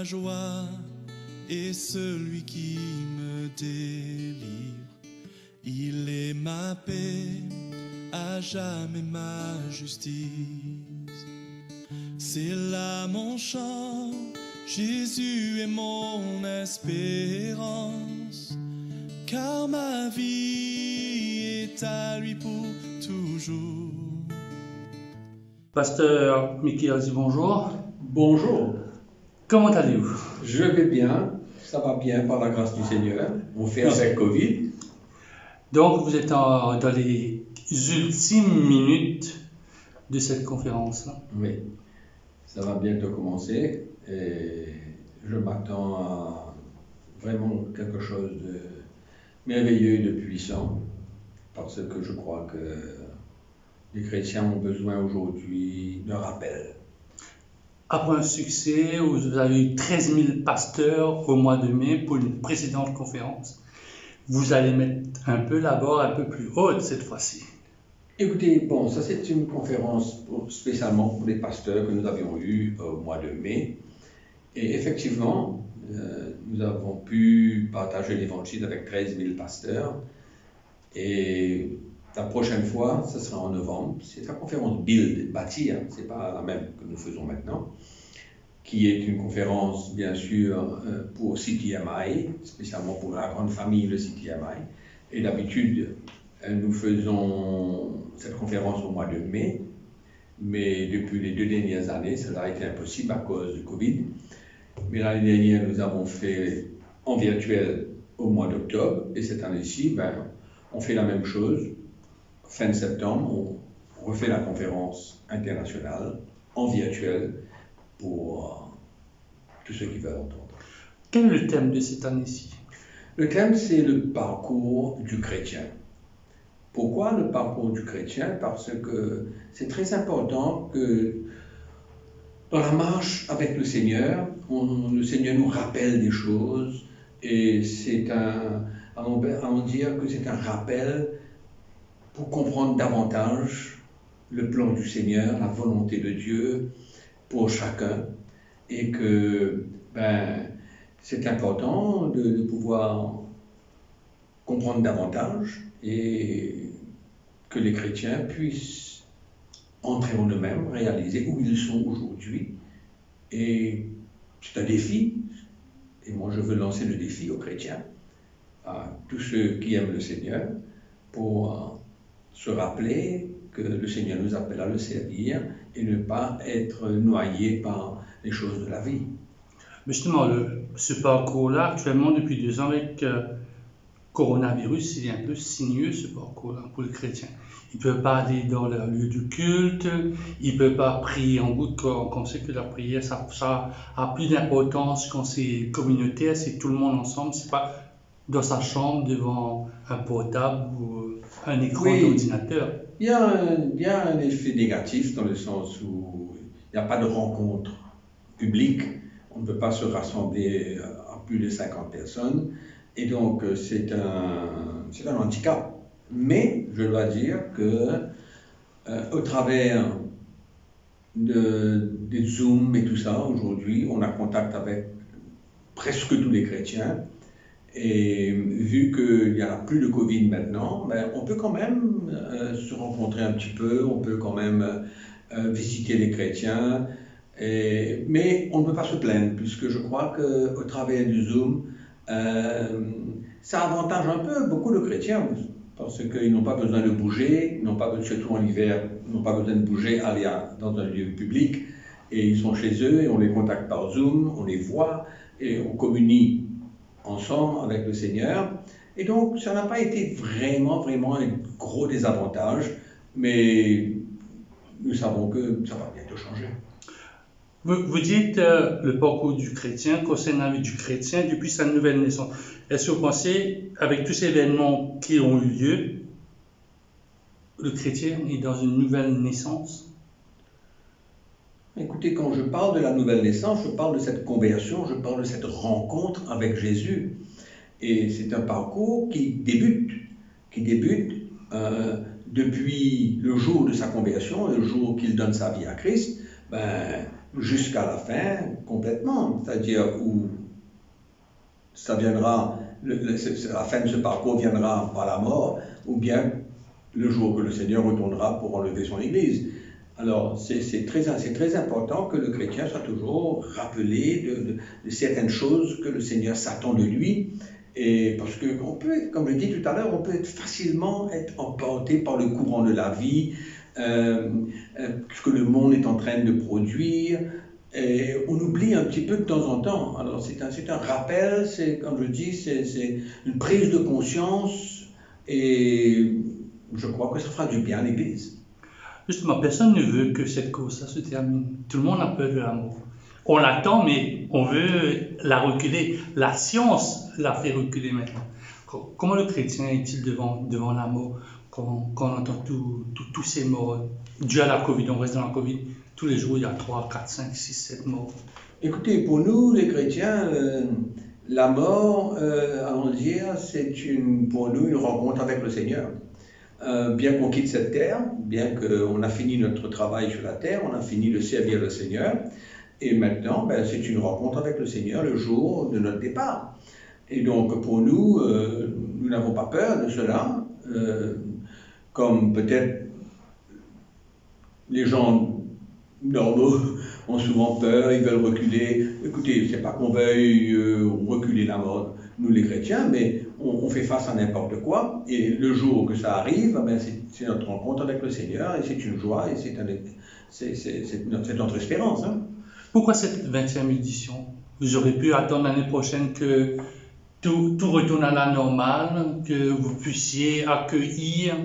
ma joie et celui qui me délivre. Il est ma paix, à jamais ma justice. C'est là mon chant, Jésus est mon espérance, car ma vie est à lui pour toujours. Pasteur Mickey dit bonjour. Bonjour. Comment allez-vous? Je vais bien, ça va bien par la grâce du Seigneur. On fait avec Covid. Donc vous êtes dans les ultimes minutes de cette conférence-là. Oui, ça va bientôt commencer et je m'attends à vraiment quelque chose de merveilleux et de puissant parce que je crois que les chrétiens ont besoin aujourd'hui d'un rappel. Après un succès où vous avez eu 13 000 pasteurs au mois de mai pour une précédente conférence, vous allez mettre un peu la barre un peu plus haute cette fois-ci. Écoutez, bon, ça c'est une conférence spécialement pour les pasteurs que nous avions eue au mois de mai. Et effectivement, nous avons pu partager l'évangile avec 13 000 pasteurs. Et la prochaine fois, ce sera en novembre. C'est la conférence Build, bâtir, c'est pas la même que nous faisons maintenant, qui est une conférence, bien sûr, pour CTMI, spécialement pour la grande famille de CTMI. Et d'habitude, nous faisons cette conférence au mois de mai, mais depuis les 2 dernières années, cela a été impossible à cause du Covid. Mais l'année dernière, nous avons fait en virtuel au mois d'octobre, et cette année-ci, on fait la même chose. Fin septembre, on refait la conférence internationale en virtuel pour tous ceux qui veulent entendre. Quel est le thème de cette année-ci? Le thème, c'est le parcours du chrétien. Pourquoi le parcours du chrétien? Parce que c'est très important que dans la marche avec le Seigneur, le Seigneur nous rappelle des choses et allons dire que c'est un rappel pour comprendre davantage le plan du Seigneur, la volonté de Dieu pour chacun et que c'est important de pouvoir comprendre davantage et que les chrétiens puissent entrer en eux-mêmes, réaliser où ils sont aujourd'hui. Et c'est un défi, et moi je veux lancer le défi aux chrétiens, à tous ceux qui aiment le Seigneur, pour se rappeler que le Seigneur nous appelle à le servir et ne pas être noyé par les choses de la vie. Mais justement, ce parcours-là, actuellement, depuis 2 ans, avec coronavirus, il est un peu sinueux ce parcours-là pour le chrétien. Il ne peut pas aller dans le lieu du culte, il ne peut pas prier en groupe, quand on sait que la prière, ça a plus d'importance quand c'est communautaire, c'est tout le monde ensemble, c'est pas dans sa chambre devant un portable ou un écran d'ordinateur. Il y a un effet négatif dans le sens où il n'y a pas de rencontre publique, on ne peut pas se rassembler à plus de 50 personnes, et donc c'est un handicap. Mais je dois dire que au travers des Zooms et tout ça, aujourd'hui, on a contact avec presque tous les chrétiens. Et vu qu'il n'y a plus de Covid maintenant, on peut quand même se rencontrer un petit peu, on peut quand même visiter les chrétiens, mais on ne peut pas se plaindre, puisque je crois qu'au travers du Zoom, ça avantage un peu beaucoup de chrétiens, parce qu'ils n'ont pas besoin de bouger, surtout en hiver, ils n'ont pas besoin de bouger, aller dans un lieu public, et ils sont chez eux, et on les contacte par Zoom, on les voit, et on communie ensemble avec le Seigneur. Et donc, ça n'a pas été vraiment un gros désavantage, mais nous savons que ça va bientôt changer. Vous dites le parcours du chrétien concerne la vie du chrétien depuis sa nouvelle naissance. Est-ce que vous pensez, avec tous ces événements qui ont eu lieu, le chrétien est dans une nouvelle naissance? Écoutez, quand je parle de la nouvelle naissance, je parle de cette conversion, je parle de cette rencontre avec Jésus. Et c'est un parcours qui débute depuis le jour de sa conversion, le jour qu'il donne sa vie à Christ. jusqu'à la fin complètement, c'est-à-dire où ça viendra, la fin de ce parcours viendra par la mort, ou bien le jour que le Seigneur retournera pour enlever son Église. Alors, c'est très important que le chrétien soit toujours rappelé de certaines choses que le Seigneur s'attend de lui. Et parce que, comme je dis tout à l'heure, on peut facilement être emporté par le courant de la vie, ce que le monde est en train de produire. Et on oublie un petit peu de temps en temps. Alors, c'est un rappel, comme je dis, c'est une prise de conscience. Et je crois que ça fera du bien à l'Église. Justement, personne ne veut que cette course-là se termine. Tout le monde a peur de l'amour. On l'attend, mais on veut la reculer. La science la fait reculer maintenant. Comment le chrétien est-il devant la mort quand on entend tous ces morts dû à la Covid? On reste dans la Covid. Tous les jours, il y a 3, 4, 5, 6, 7 morts. Écoutez, pour nous, les chrétiens, la mort, allons dire, c'est pour nous une rencontre avec le Seigneur. Bien qu'on quitte cette terre, bien qu'on a fini notre travail sur la terre, on a fini de servir le Seigneur, et maintenant, c'est une rencontre avec le Seigneur le jour de notre départ. Et donc, pour nous, nous n'avons pas peur de cela, comme peut-être les gens normaux ont souvent peur, ils veulent reculer. Écoutez, c'est pas qu'on veuille reculer la mort, nous les chrétiens, mais on fait face à n'importe quoi, et le jour que ça arrive, c'est notre rencontre avec le Seigneur, et c'est une joie, et c'est notre espérance. Hein. Pourquoi cette 20e édition? Vous auriez pu attendre l'année prochaine que tout retourne à la normale, que vous puissiez accueillir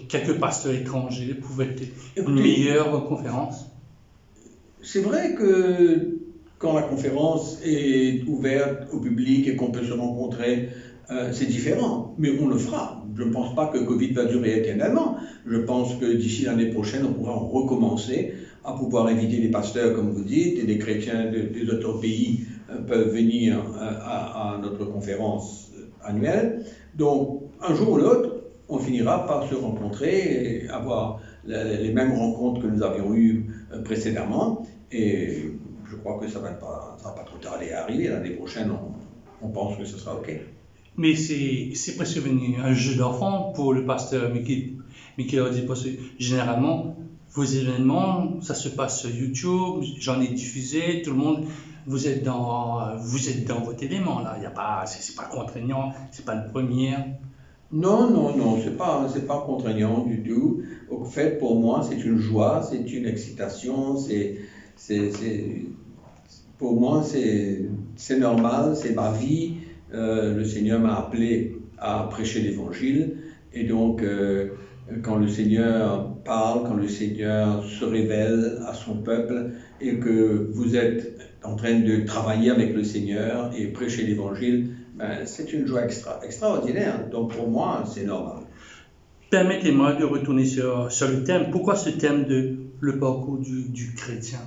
quelques pasteurs étrangers pour être une meilleure conférence? C'est vrai que quand la conférence est ouverte au public et qu'on peut se rencontrer, c'est différent, mais on le fera. Je ne pense pas que Covid va durer éternellement. Je pense que d'ici l'année prochaine, on pourra recommencer à pouvoir inviter les pasteurs, comme vous dites, et les chrétiens des autres pays peuvent venir à notre conférence annuelle. Donc, un jour ou l'autre, on finira par se rencontrer et avoir les mêmes rencontres que nous avions eues précédemment. Et je crois que ça va pas trop tarder à arriver. L'année prochaine, on pense que ce sera OK. Mais c'est presque devenu un jeu d'enfant pour le pasteur Mickey Hardy, parce que généralement, vos événements, ça se passe sur YouTube, j'en ai diffusé, tout le monde, vous êtes dans votre élément là, c'est pas contraignant, c'est pas le premier. Non, c'est pas contraignant du tout. Au fait, pour moi, c'est une joie, c'est une excitation, pour moi, c'est normal, c'est ma vie. Le Seigneur m'a appelé à prêcher l'Évangile, et donc quand le Seigneur parle, quand le Seigneur se révèle à son peuple, et que vous êtes en train de travailler avec le Seigneur et prêcher l'Évangile, c'est une joie extraordinaire. Donc pour moi, c'est normal. Permettez-moi de retourner sur le thème. Pourquoi ce thème de le parcours du chrétien?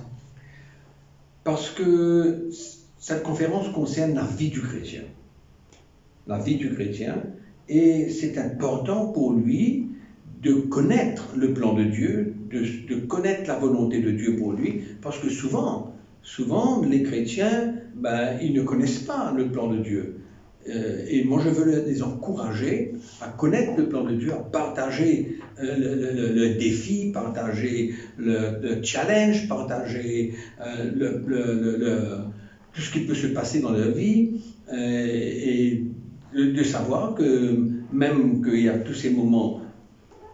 Parce que cette conférence concerne la vie du chrétien. La vie du chrétien, et c'est important pour lui de connaître le plan de Dieu, de connaître la volonté de Dieu pour lui, parce que souvent les chrétiens, ils ne connaissent pas le plan de Dieu. Et moi, je veux les encourager à connaître le plan de Dieu, à partager le défi, partager le challenge, partager tout ce qui peut se passer dans leur vie, et de savoir que même qu'il y a tous ces moments,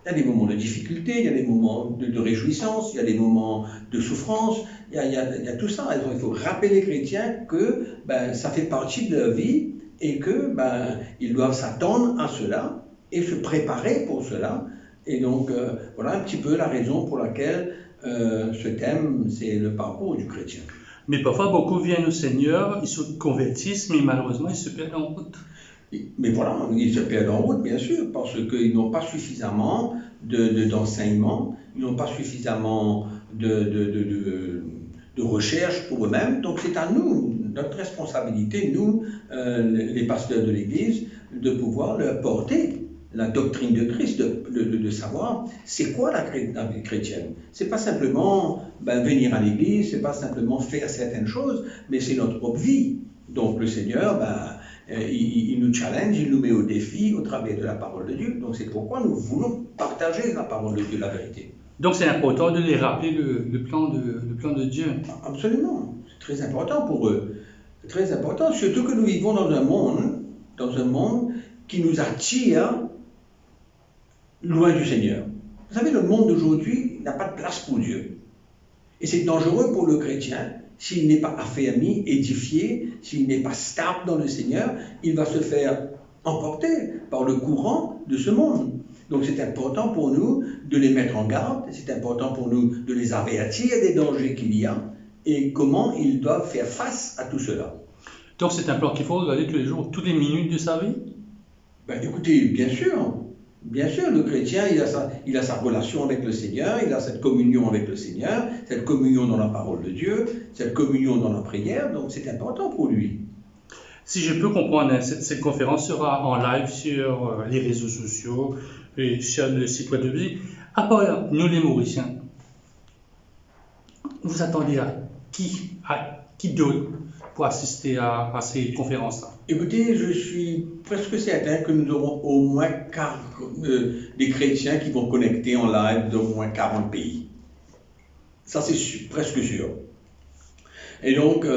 il y a des moments de difficulté, il y a des moments de réjouissance, il y a des moments de souffrance, il y a tout ça. Il faut rappeler les chrétiens que ça fait partie de leur vie, et que ils doivent s'attendre à cela et se préparer pour cela. Et donc, voilà un petit peu la raison pour laquelle ce thème, c'est le parcours du chrétien. Mais parfois, beaucoup viennent au Seigneur, ils se convertissent, mais malheureusement, ils se perdent en route. Mais voilà, ils se perdent en route, bien sûr, parce qu'ils n'ont pas suffisamment d'enseignement, ils n'ont pas suffisamment de recherche pour eux-mêmes. Donc c'est à nous, notre responsabilité, nous, les pasteurs de l'Église, de pouvoir leur porter la doctrine de Christ, de savoir c'est quoi la vie chrétienne. C'est pas simplement venir à l'église, c'est pas simplement faire certaines choses, mais c'est notre propre vie. Donc le Seigneur, il nous challenge, il nous met au défi au travers de la parole de Dieu. Donc c'est pourquoi nous voulons partager la parole de Dieu, la vérité. Donc c'est important de les rappeler le plan de Dieu. Absolument, c'est très important pour eux. Très important, surtout que nous vivons dans un monde qui nous attire loin du Seigneur. Vous savez, le monde d'aujourd'hui n'a pas de place pour Dieu. Et c'est dangereux pour le chrétien s'il n'est pas affermi, édifié, s'il n'est pas stable dans le Seigneur, il va se faire emporter par le courant de ce monde. Donc c'est important pour nous de les mettre en garde, c'est important pour nous de les avertir des dangers qu'il y a et comment ils doivent faire face à tout cela. Donc c'est un plan qu'il faut regarder tous les jours, toutes les minutes de sa vie? Écoutez, bien sûr, le chrétien, il a sa relation avec le Seigneur, il a cette communion avec le Seigneur, cette communion dans la parole de Dieu, cette communion dans la prière, donc c'est important pour lui. Si je peux comprendre, cette conférence sera en live sur les réseaux sociaux et sur le site web de vie. À part nous les Mauriciens, vous attendez à qui d'autre pour assister à ces conférences-là? Écoutez, je suis presque certain que nous aurons au moins des chrétiens qui vont connecter en live d'au moins 40 pays. Ça, c'est presque sûr. Et donc,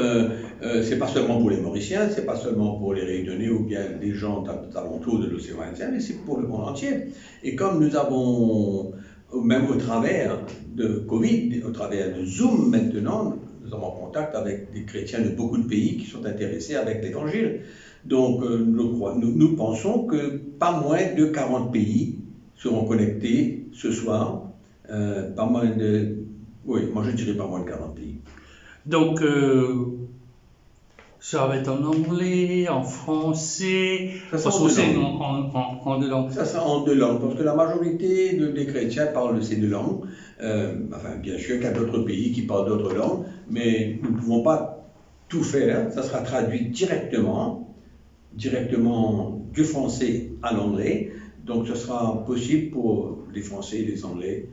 c'est pas seulement pour les Mauriciens, c'est pas seulement pour les Réunionnais ou bien des gens alentours de l'océan Indien, mais c'est pour le monde entier. Et comme nous avons, même au travers de Covid, au travers de Zoom maintenant, nous sommes en contact avec des chrétiens de beaucoup de pays qui sont intéressés avec l'Évangile. Donc, nous pensons que pas moins de 40 pays seront connectés ce soir. Pas moins de... Oui, moi je dirais pas moins de 40 pays. Donc, ça va être en anglais, en français, ça sera en deux langues. Ça sera en deux langues, parce que la majorité des chrétiens parlent ces deux langues. Bien sûr qu'il y a d'autres pays qui parlent d'autres langues, mais nous ne pouvons pas tout faire. Ça sera traduit directement du français à l'anglais. Donc, ce sera possible pour les Français et les Anglais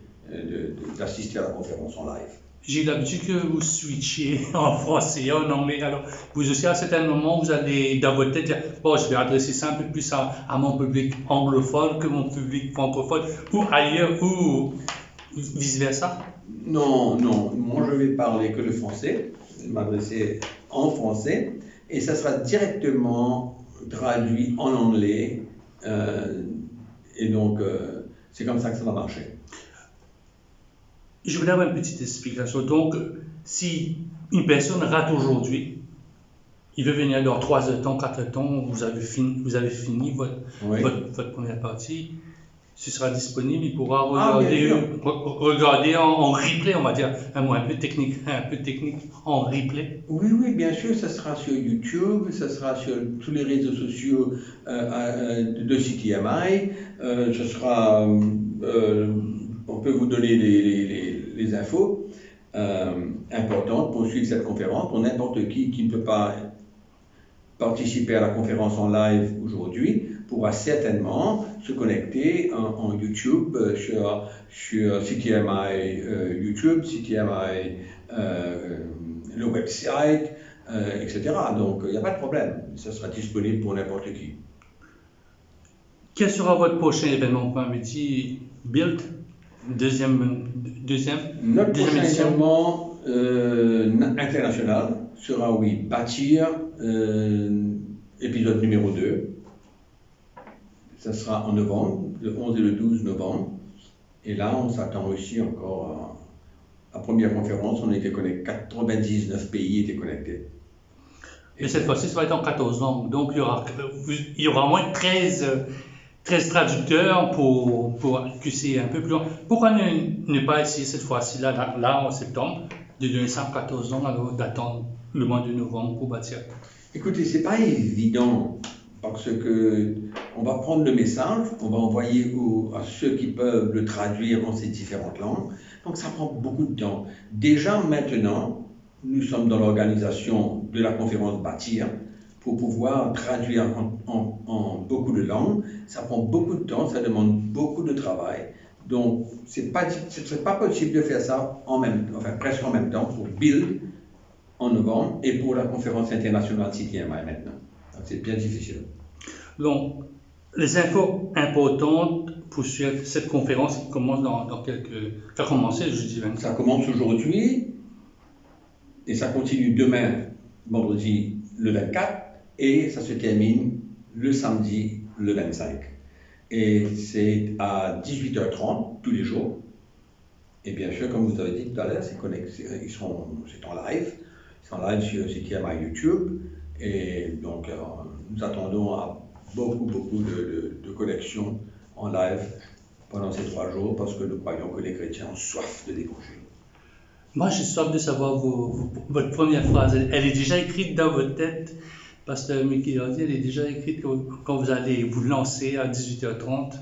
d'assister à la conférence en live. J'ai l'habitude que vous switchiez en français et en anglais. Alors, vous aussi, à certains moments, vous allez dans votre tête dire bon, je vais adresser ça un peu plus à mon public anglophone que mon public francophone, ou ailleurs, ou vice-versa? Non. Moi, je vais parler que le français, m'adresser en français, et ça sera directement traduit en anglais. Et donc, c'est comme ça que ça va marcher. Je voulais avoir une petite explication. Donc, si une personne rate aujourd'hui, il veut venir dans 3 temps, 4 temps, vous avez fini votre première partie, ce sera disponible, il pourra regarder en replay, on va dire, un mot un peu technique, en replay. Oui, bien sûr, ça sera sur YouTube, ça sera sur tous les réseaux sociaux de CTMI, ce sera... on peut vous donner les infos importantes pour suivre cette conférence. Pour n'importe qui ne peut pas participer à la conférence en live aujourd'hui, pourra certainement se connecter en YouTube sur CTMI YouTube, CTMI le website, etc. Donc il n'y a pas de problème, ça sera disponible pour n'importe qui. Quel sera votre prochain événement? Vous m'avez dit Build? Notre prochain événement international sera, Bâtir, épisode numéro 2. Ça sera en novembre, le 11 et le 12 novembre. Et là, on s'attend aussi encore à la première conférence. On était connectés, 99 pays étaient connectés. Et cette fois-ci, ça va être en 14 langues. Donc, il y aura au moins 13 traducteurs pour que c'est un peu plus long. Pourquoi ne pas essayer cette fois-ci, là en septembre, de donner ça en 14 langues, alors d'attendre le mois de novembre pour Bâtir? Écoutez, c'est pas évident, parce que on va prendre le message, on va envoyer à ceux qui peuvent le traduire en ces différentes langues, donc ça prend beaucoup de temps. Déjà maintenant, nous sommes dans l'organisation de la conférence Bâtir, pour pouvoir traduire en beaucoup de langues. Ça prend beaucoup de temps, ça demande beaucoup de travail. Donc, ce ne serait pas possible de faire ça presque en même temps pour Build en novembre et pour la conférence internationale CTMI maintenant. Donc, c'est bien difficile. Donc, les infos importantes pour suivre cette conférence qui commence dans quelques... Ça a commencé le jeudi 25. Ça commence aujourd'hui et ça continue demain, vendredi le 24, et ça se termine le samedi le 25. Et c'est à 18h30 tous les jours. Et bien sûr, comme vous avez dit tout à l'heure, c'est en live. C'est en live sur CTMI YouTube. Et donc, nous attendons à beaucoup de connexions en live pendant ces 3 jours parce que nous croyons que les chrétiens ont soif de l'évangile. Moi, j'ai soif de savoir votre première phrase. Elle est déjà écrite dans votre tête. Pasteur Mickey Hardy, elle est déjà écrite quand vous allez vous lancer à 18h30.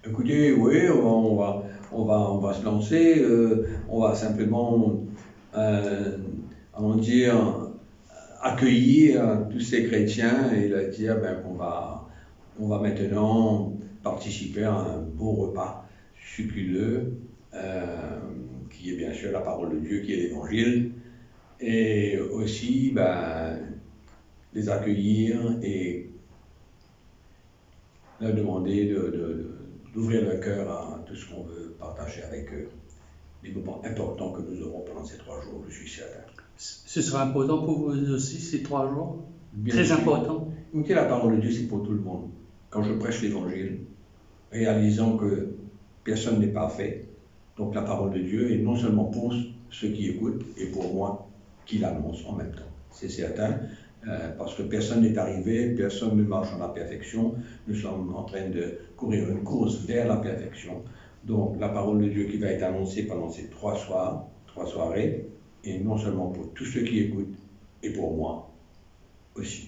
Écoutez, oui, on va se lancer. On va simplement, accueillir tous ces chrétiens et leur dire qu'on va maintenant participer à un beau repas succuleux, qui est bien sûr la parole de Dieu, qui est l'évangile, et aussi les accueillir et leur demander d'ouvrir leur cœur à tout ce qu'on veut partager avec eux. Des moments importants que nous aurons pendant ces 3 jours, je suis certain. Ce sera important pour vous aussi, ces 3 jours? Bien Très sûr. important. Écoutez, la parole de Dieu, c'est pour tout le monde. Quand je prêche l'évangile, réalisant que personne n'est parfait, donc la parole de Dieu est non seulement pour ceux qui écoutent et pour moi qui l'annonce en même temps. C'est certain. Parce que personne n'est arrivé, personne ne marche dans la perfection. Nous sommes en train de courir une course vers la perfection. Donc la parole de Dieu qui va être annoncée pendant ces 3 soirées, et non seulement pour tous ceux qui écoutent, et pour moi aussi.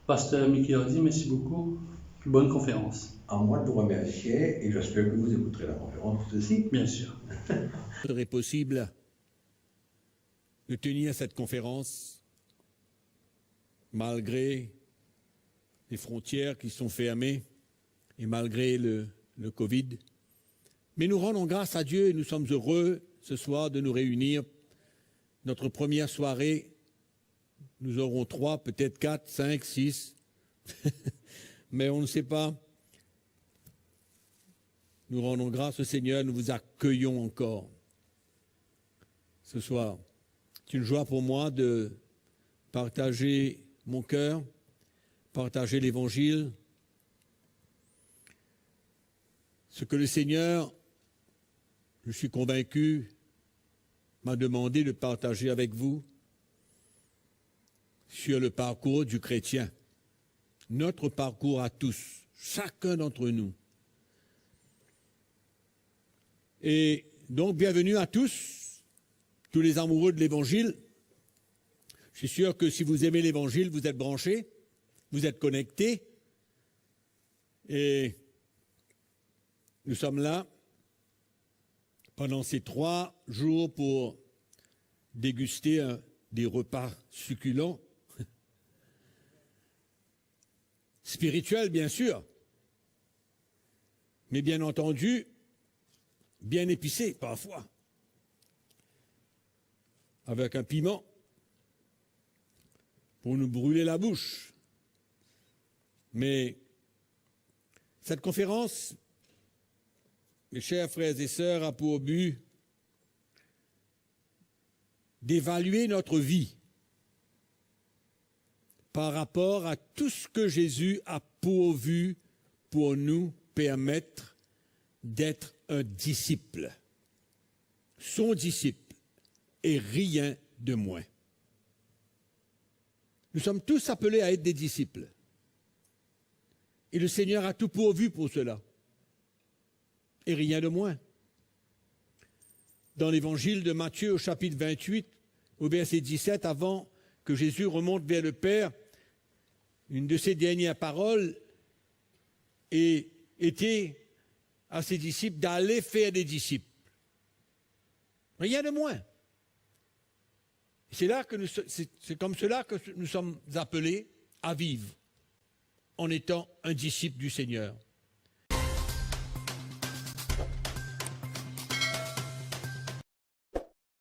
Pasteur Mickey Hardy, merci beaucoup. Bonne conférence. À moi de vous remercier, et j'espère que vous écouterez la conférence aussi. Bien sûr. Il serait possible de tenir cette conférence malgré les frontières qui sont fermées et malgré le Covid. Mais nous rendons grâce à Dieu et nous sommes heureux ce soir de nous réunir. Notre première soirée, nous aurons 3, peut-être 4, 5, 6, mais on ne sait pas. Nous rendons grâce au Seigneur, nous vous accueillons encore ce soir. C'est une joie pour moi de partager mon cœur, partager l'Évangile, ce que le Seigneur, je suis convaincu, m'a demandé de partager avec vous sur le parcours du chrétien, notre parcours à tous, chacun d'entre nous. Et donc, bienvenue à tous les amoureux de l'Évangile. Je suis sûr que si vous aimez l'Évangile, vous êtes branchés, vous êtes connectés. Et nous sommes là pendant ces 3 jours pour déguster des repas succulents, spirituels bien sûr, mais bien entendu, bien épicés parfois, avec un piment pour nous brûler la bouche. Mais cette conférence, mes chers frères et sœurs, a pour but d'évaluer notre vie par rapport à tout ce que Jésus a pourvu pour nous permettre d'être un disciple, son disciple, et rien de moins. Nous sommes tous appelés à être des disciples. Et le Seigneur a tout pourvu pour cela. Et rien de moins. Dans l'évangile de Matthieu, au chapitre 28, au verset 17, avant que Jésus remonte vers le Père, une de ses dernières paroles était à ses disciples d'aller faire des disciples. Rien de moins. C'est comme cela que nous sommes appelés à vivre en étant un disciple du Seigneur.